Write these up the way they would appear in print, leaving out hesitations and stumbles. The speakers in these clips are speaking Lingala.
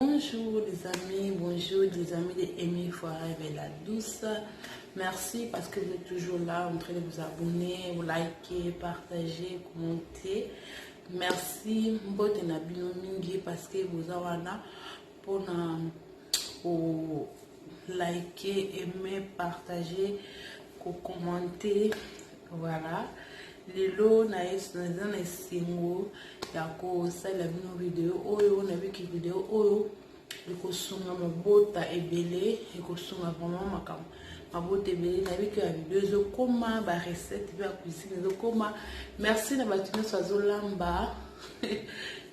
Bonjour les amis de Amy Forever la douce. Merci parce que vous êtes toujours là en train de vous abonner, vous liker, partager, commenter. Merci mbote na bino mingi parce que vous avez pour liker, aimer, partager, commenter. Voilà. Lelo na esingo yako sala bino video oyo na biki video oyo ikosunga mabota ebele ikosunga vraiment makam mabota ebele na biki ya video zo koma ba recette ba cuisine zo koma. Merci na batino sazolamba.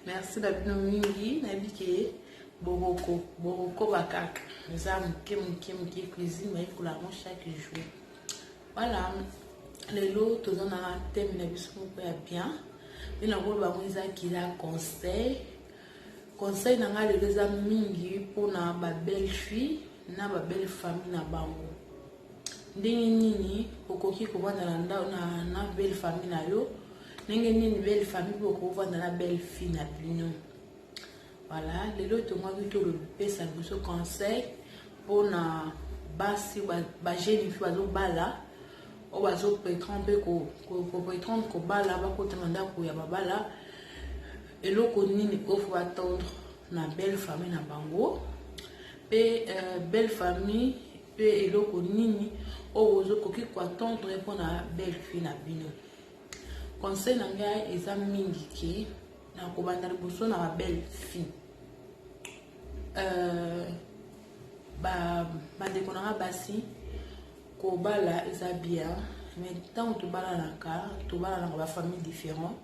Merci na bino mingi na biki boroko bakaka za mke cuisine mais pour la chaque jour. Voilà. Lelo tous on a thème na biso ko ya bien et na ko ba mwiza kila conseil na nga lelo za mingi pona ba belle fille na ba belle famille na bango ndenge nini okoki ko vanda na belle famille na yo ndenge nini belle famille ko vanda na belle fille na bino. Voilà, lelo to mwa vito le pesa biso conseil pona basi ba jeune fille bazo bala o bazo prétendre ko bala ba ko tanda ko ya babala eloko nini ko faut attendre na belle famille na bango pe belle famille pe eloko nini o ozo ko ki ko attendre pour na belle fille na bino. Conseil na nga eza mingi ki na ko banda liboso na ba belle fille ba ndeko na basi ko bala eza bien mais tant que bala na ba famille différent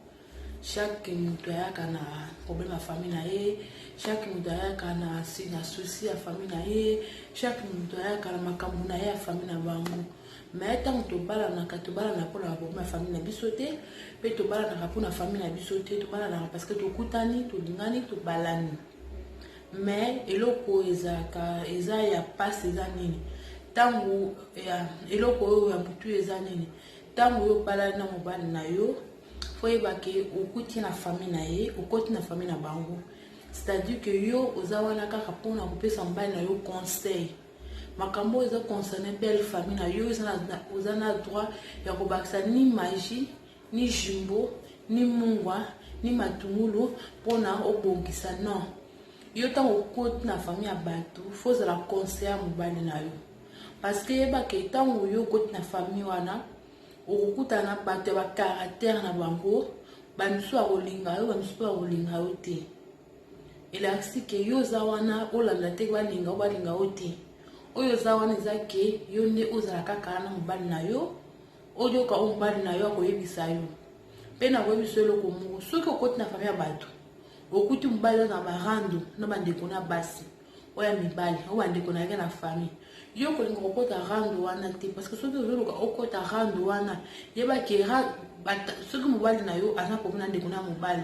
chaque mutu ayaka na problème à famille na ye chaque mutu ayaka na souci à famille na ye chaque mutu ayaka na makambo na ye à famille na bango mais tant que bala na pour la problème à famille na biso te pe to bala na pour na famille na biso te to bala na parce que to kutani to lingani to balani mais eloko eza ya passe eza nini tangu eloko oyo ya butu eza nini tangu yo bala na mobali na yo foyeba ke okuti na famille na ye okoti na famille na bango c'est-à-dire que yo ozawana kaka pona kopesa mobali na yo conseil makambo eza concerné belle famille na yo oza na droit ya kobakisa ni magie ni jumbo ni mungwa ni matungulu pona obongisa non yo tango okoti na famille ya bato fozala conseil ya mobali na yo parce que yeba ke tango yo okoti na famille wana okokutana bato ba caractère na bango bamisu akolinga yo bamisu akolinga yo te elakisi ke yo oza wana olanda te balinga yo te oyo oza wana eza ke yo nde ozala kaka na mobali na yo oyoka o mobali na yo akoyebisa yo mpe na koyebisa eloko moko soki okoti na famille ya bato okuti mobali na barando na bandeko na basi oya mibali o bandeko na ye na famille yo kolinga kokota rando wana te parce que soki ozoluka okota rando wana yeba ke soki mobali na yo aza problème na ndeko na mobali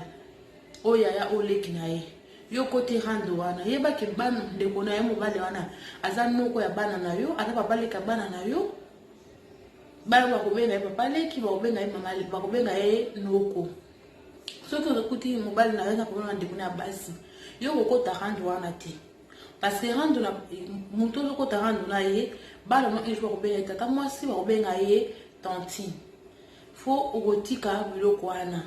oyo yaya oleki na ye yo kote rando wana yeba ke bana ndeko na ye mobali wana aza noko ya bana na yo aza papa leka bana na yo bana bakobenga ye papa leki bakobenga ye mama bakobenga ye noko. Soki ozokuti mobali na yo aza problème na ndeko na basi yo kokota rando wana te parce que rando na muto okota rando na ye bala no un jour kobenga tata mwasi bakobenga ye tantine fo okotika biloko wana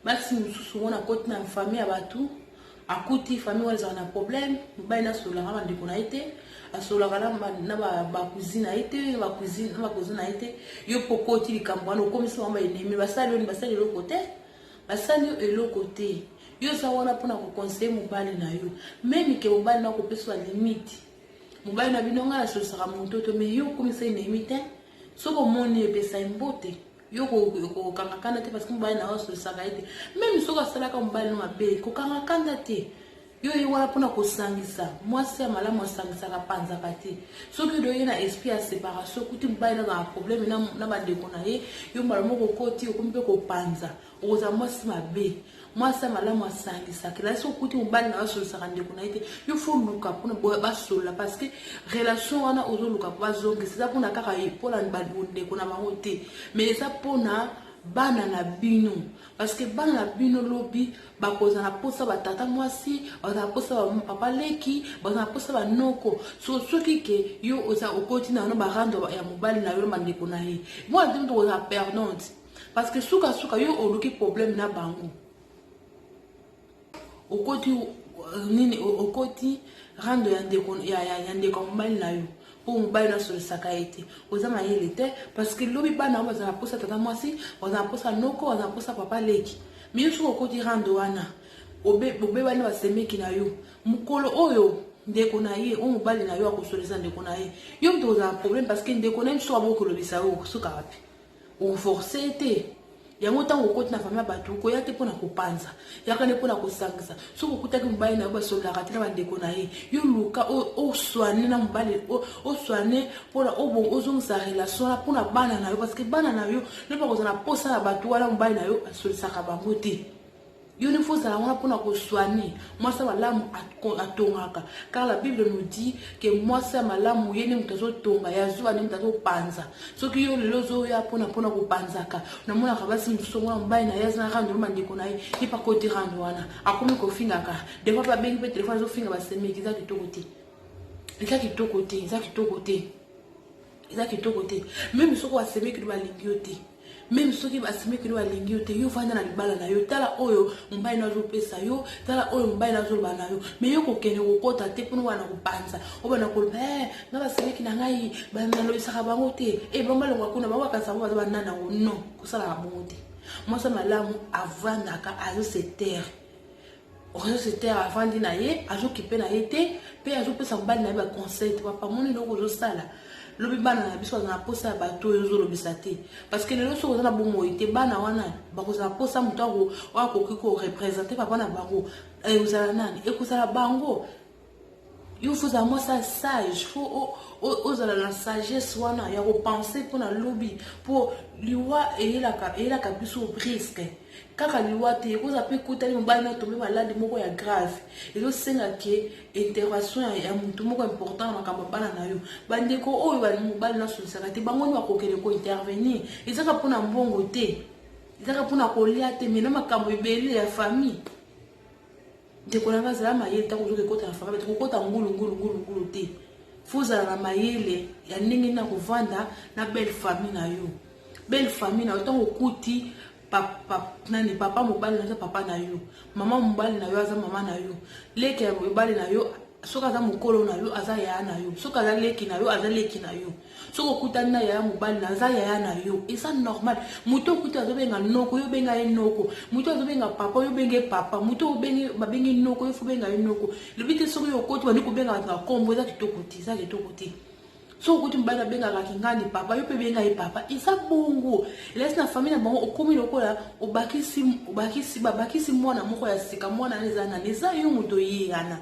basi mususu wana koti na famille ya batu akuti famille wana ezala na problème mobali nasolaka bandeko na ye te asolaka na bacousine na ye te bacousine na ye te yo pokoti likambo wana okomisa bango baenemi basali eloko te basali eloko te yo oza wana mpona koconseille mobali na yo meme ke mobali na kopeswa limite mobali na bino nga nasolisaka montoto me yo okomisa enemi te soki omoni epesa mbote yo kokangakanda te parce que mobali na yo asolisaka ye te meme soki asalaka mobali na mabe kokangakanda te yo ye wana mpona kosangisa mwasi ya malamu asangisaka panzaka te soki odoye na esprit ya séparation okuti mobali nazala problème na bandeko na ye yo mbala moko okoti okomi mpe kopanza okozala mwasi mabe mwasi ya malamu asangisaka elasi okuti mobali na yo asolisaka ndeko na ye te yo fo luka mpona basolola parce que relation wana ozoluka po bazongisa eza mpona kaka mpona bandeko na bango te mais eza mpona bana na bino parce que bana na bino lobi bakoza na posa batata mwasi baza na posa papa leki baza na posa banoko soki ke yo oza okoti na no barando ya mobali na yo mandeko na ye moi ndimo to oza perdante parce que suka yo oluki problème na bango okoti nini okoti rando ya ndeko mobali na yo pour mobali na sur sakaete oza mayele te parce que lobi bana baza na posa tata mwasi baza na posa noko baza na posa papa leki mais soki okoti rando wana obe bana basemeki na yo mukolo oyo ndeko na ye o mobali na yo akosolisa ndeko na ye yo mto oza problème parce que ndeko na ye soki abokolobisa yo soka wapi oforce te yango ntango okoti na famille ya bato koya te mpona kopanza yaka nde mpona kosangisa soki okutaki mobali na yo basololaka te na bandeko na ye yo luka oswane na mobali oswane mpona ozongisa relation na mpona bana na yo parce que bana na yo nde mpa kozala na posa na bato wana mobali na yo asolisaka bango te yo ne faut ozala wana mpona koswane mwasi ya malamu atongaka car la Bible nous dit que mwasi ya malamu ye nde moto azotonga ya zuwa nde moto azopanza soki yo lelo ozoya mpona kopanzaka namonaka basi mosusu mwana mobali na ye aza na rando no bandeko na ye ye pa koti rando wana akomi kofingaka des fois babengi mpe telefone azofinga basemeki eza kitoko te eza kitoko te eza kitoko te eza kitoko te meme soki basemeki no balingi yo te même soki basemeki no balingi yo te yo vanda na libala na yo tala oyo mobali na azopesa yo tala oyo mobali na azoloba na yo mais yo kokende kokota te mpona wana kopanza obana koloba nga basemeki na ngai nalobisaka bango te bambalongwa kuna bango bakanisa bango baza banana ngo non kosalaka bongo te mwasi malamu avandaka azose terre avandi na ye azokipe na ye te mpe azopesa mobali na ye baconseil te papa moni eloko ozosala lobi bana na biso baza na posa ya bato oyo ozolobisa te parce que lelo soki oza na bomoi te bana wana bakozala posa moto akoki korepresente papa na bango ozala nani ekozala bango yo fozala mwasa sage fo ozala na sagesse wana ya kopense mpona lobi mpo liwa eyelaka biso risque kaka liwa te ekoza mpe kutali mobali na tombe maladi moko ya grave ezosenga ke intervention ya motu moko important na makambo bana na yo bandeko oyo mobali nasolisaka te bango nde bakokende kointervenir ezaka mpona mbongo te ezaka mpona kolia te mena makambo ebele ya famille ndeko nanga azala mayele ntango ozoki ekota na famille bete kokota ngulu te fo ozala na mayele ya ndenge na kovanda na belle famille na yo ntango okuti papa mobali na yo papa na yo mama mobali na yo aza mama na yo leki ya mobali na yo soki aza mokolo na yo aza yaya na yo soki aza leki na yo aza leki na yo soki okutani na yaya mobali na aza yaya na yo eza normal moto okuti azobenga noko yo benga ye noko moto azobenga papa yo benge papa moto babengi noko yo fo benga ye noko lobi te soki okoti bandi kobenga bato na kombo eza kitoko te so okuti mobali abengaka kingani papa yo mpe benga ye papa eza bongo elasi na famille na bango okomi lokola babakisi mwana moko ya sika mwana na eza nani eza yo moto yeyana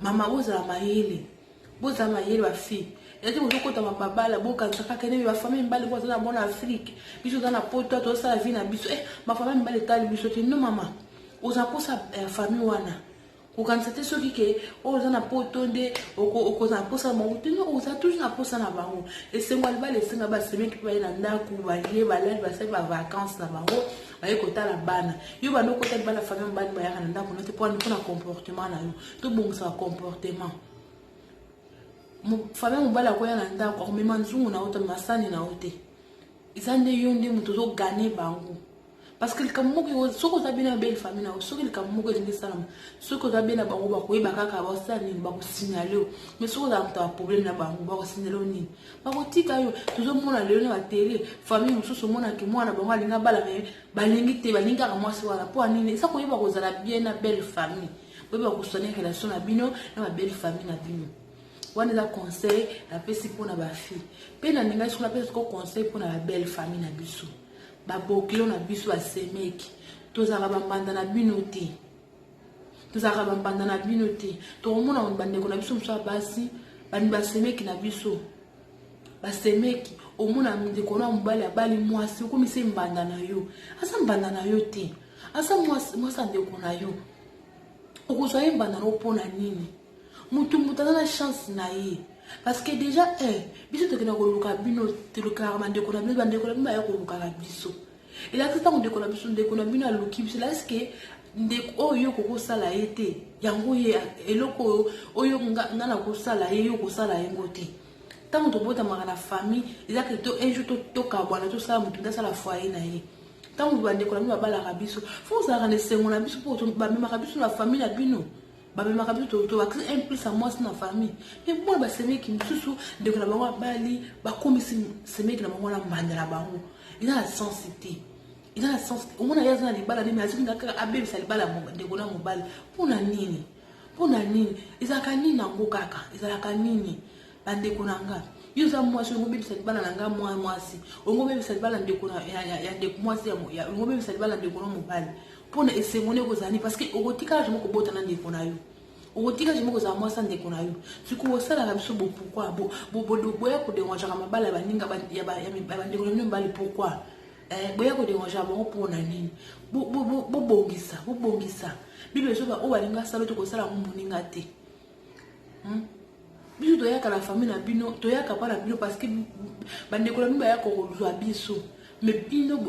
mama bozala mayele bafille yati bozokota mababala bokanisaka kene bafamille mibale bo aza na bona afrique biso oza na poto tozosala vie na biso bafamille mibale etali biso te no mama oza mposa famille wana kokanisa te soki ke oyo oza na poto nde okoza na posa na bango te no oza toujours na posa na bango esengo ya libala esenga basemeki mpe baye na ndako balie balali basali bavacance na bango baye kotala bana yo bando okota libala famille mobali bayaka na ndako no te mpona comportement na yo tobongisaka comportement famille mobali akoya na ndako akomema nzungu na yo to masani na yo te eza nde yo nde moto ozogane bango parce que likambo moko soki oza bien na belle famille na yo soki likambo moko elingi esalama soki oza bien na bango bakoyeba kaka basala nini bakosignale yo mais soki ozala moto ya problème na bango bakosignale yo nini bakotika yo tozomona lelo na batele famille mosusu omonaki mwana bango alingi abala me balingi te balingi kaka mwasi wana mpo anini eza koyeba kozala bien na belle famille koyeba kosoigner relation na bino na babelle famille na bino wana eza conseil napesi mpona bafille mpe na ndingai soki napesi ko conseil mpona babelle famille na biso babokilo na biso basemeki tozalaka bambanda na bino te tokomona bandeko na biso mosusu ya basi bani basemeki na biso basemeki omona ndeko na mobali abali mwasi okomisa mbanda na yo asa mbanda na yo te asa mwasi ndeko na yo okozwa ye mbanda na yo mpona nini mutu aza na chance na ye parce que déjà biso tokenda koluka bino telukaka bandeko na bino baya kolukaka biso Et là, tout le temps, on déconne à l'oki, c'est là ce que oh yo koko sala été yango ye eloko oyo ngana ko sala ye yo ko sala yango te tant to bota mara la famille eza que to un jour to ka bwana to sala mutu da sala foyer na ye tant on bande ko la ba la rabiso faut ça rendre sengo na biso pour to ba même rabiso la famille na bino ba même rabiso to accès un plus à moi na famille mais moi ba seme ki mususu de ko la ba bali ba komisi seme ki na bango na mandela bango il a la sensibilité. Il a le sens. Au moins, il y a des balles, mais il y a des balles de Gona Mobile. Pour Nani. Pour Nani. Ils ont canini dans Bokaka. Ils ont canini. Bande Konanga. Ils ont moi, je vais me cette balle en moi si. On va me cette balle en décona. Il y a des mois, il y a on va me cette balle en décona Mobile. Pour ne essayer mon égoïsme. Parce que au Rotika, je me cobote en déconayo. Au Rotika, je me cause à moi sans déconayo. Ce qu'on ça, la raison pourquoi. Boya pour déranger ma balle à Baninga, il y a des balle pourquoi. Boya ko déranger bango pour nani bongisa bible soba o balinga sala to ko sala muninga te biso to yaka la famille na bino to yaka pa na bino parce que bande ko la mba ya ko zwa biso mais bino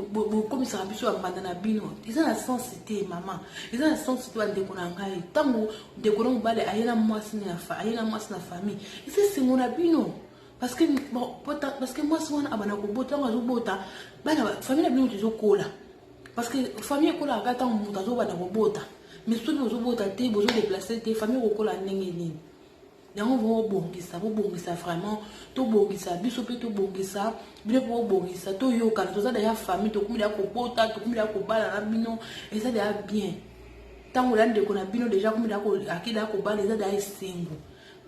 comme ça biso abanda na bino ils ont la sensibilité maman ils ont la sensibilité bande ko na ngai tango de ko no bale ayena mwasi na famille c'est mon bino. Parce que moi souvent abana ko bota ngazo bota bana famille na bino tizo kola parce que famille kola akata muta zo bana ko bota mais tout zo bota te bozo déplacer te famille ko kola ndenge nini yango vo bongisa vraiment to bongisa biso pe to bongisa bino po bongisa to yoka to za ya famille to kumila ko bota to kumila ko bala na bino et ça déjà bien tango la ndeko na bino déjà kumila ko akida ko bala ça déjà singo.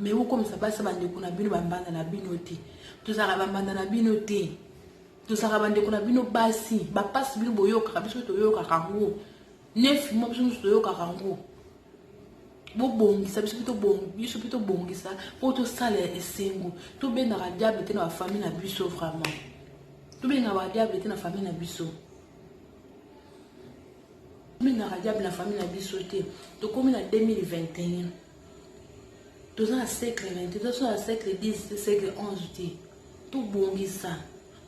Mais où comme ça passe bande ko na bino bambanda na bino te to sara bambanda na bino te to sara bande ko na bino basi ba passe bino boyoka biso to yoka kango 9 mois biso to yoka kango bo bongisa biso to bongisa po to sala esengo to bena ka diable te na famille na biso vraiment to bena ka diable te na famille na biso bena ka diable na famille na biso te to comme na 2021 tous dans le siècle 20, tous dans le siècle 10, siècle 11, tout bongisa.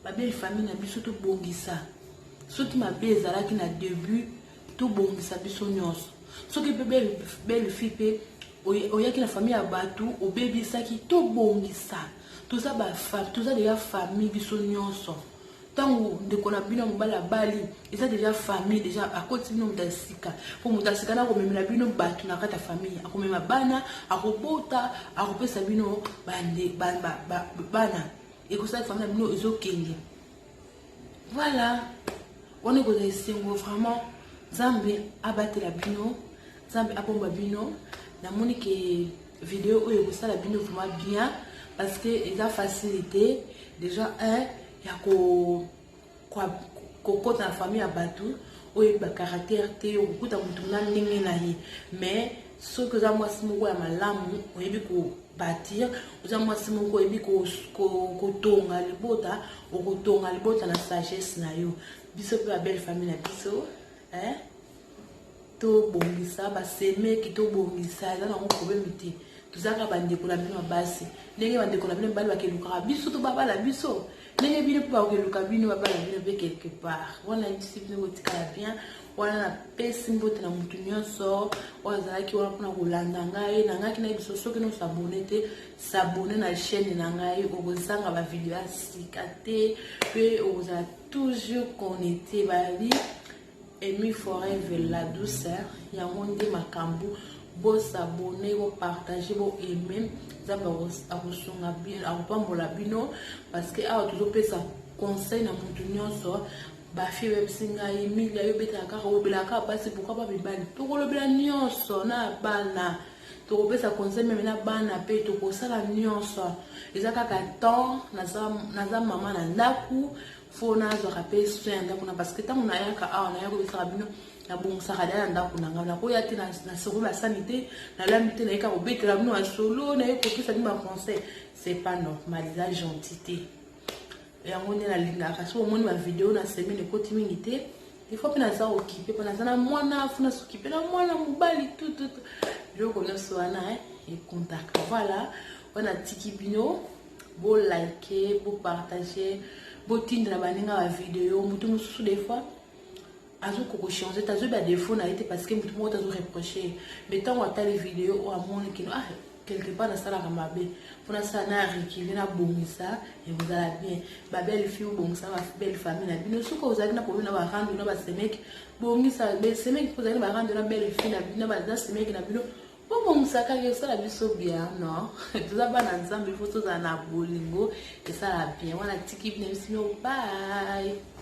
Ma belle famille n'a biso tout bongisa. Surtout ma belle zala qui n'a début, tout bongisa biso nyos. Ce qui peut belle fille, oya qui la famille a battu, au bébé ça qui tout bongisa. Tout ça ba femme, tout ça déjà famille biso nyos. Tant de qu'on a bien la bali, et ça déjà famille déjà à côté de nous d'asika. Pour nous d'asika na comme la bino batu na kata famille, à comme ma bana, à robota, à repé sabino bana. Et que ça famille bino ils ont kengi. Voilà, on est comme ça vraiment. Zambe abattre la bino, Zambe abomba bino. Na monique vidéo où il ça la bino vraiment bien parce que il a facilité déjà il y a quoi la famille à Batou ou il y a caractère te ou beaucoup de mais ce que ça moi c'est moi ma lame ou il bâtir ça moi c'est moi il ko tonga le bota ou tonga le bota na sagesse na yo biso pe belle famille na biso hein to bongisa ba seme ki to bongisa za na problème te tout ça ka bande ko la bino basi ndenge bande ko la bino bali ba ke lukara biso to baba la biso. N'est bien pas que le cabine va pas la quelque part. On a une discipline au bien. On a personne qui na mutunyo so. On a qui on a Rolanda ngai na ngai na biso so que nous s'abonner na chaîne na ngai au zanga ba vidéo sikate puis on a toujours connecté bali Amy Forever la douceur. Il y a monde makambu. Bo s'abonner, bo partager, bo aimer, ça va akusonga bien, akupambola bino parce que a toujours pesa conseil na mutu nyonso ba fi web singa Emilia yo beta ka ko bela ka basi pourquoi pas bibali to ko lobela nyonso na bana to pesa conseil même na bana pe to ko sala nyonso ezaka ka temps na za mama na ndaku fo na zo rappeler soin ndaku na parce que tant on a yaka na yako besa bino na bon sarada ndako na ngana ko yati na solo la sanité na lamité na eka obete la bino a solo na eko kisa ni ma français c'est pas normal la gentillité et on est la linga parce au moins ma vidéo na semaine ko timingité il faut que na za occupé pendant na mwana funa s'occuper na mwana mobali tout je connais ça na et contact voilà on a tiki bino bo liker bo partager bo tindre la baninga la vidéo mutu mususu des fois azo koko changer tazo ba défaut na été parce que mutu mo tazo reprocher mais tant on t'a les vidéos ou amone qui ah quelque part dans ça la mabe pour ça na reculer na bongisa et vous allez bien ba belle fille ou bongisa ba belle famille na bino suko vous allez na problème na ba rendre na ba semek bongisa be semek vous allez ba rendre na belle fille na bino ba na semek na bino bongisa ka que ça la biso bien non tout ça ba na nzambe faut tout ça na bolingo et ça la bien wana tiki bien sino bye.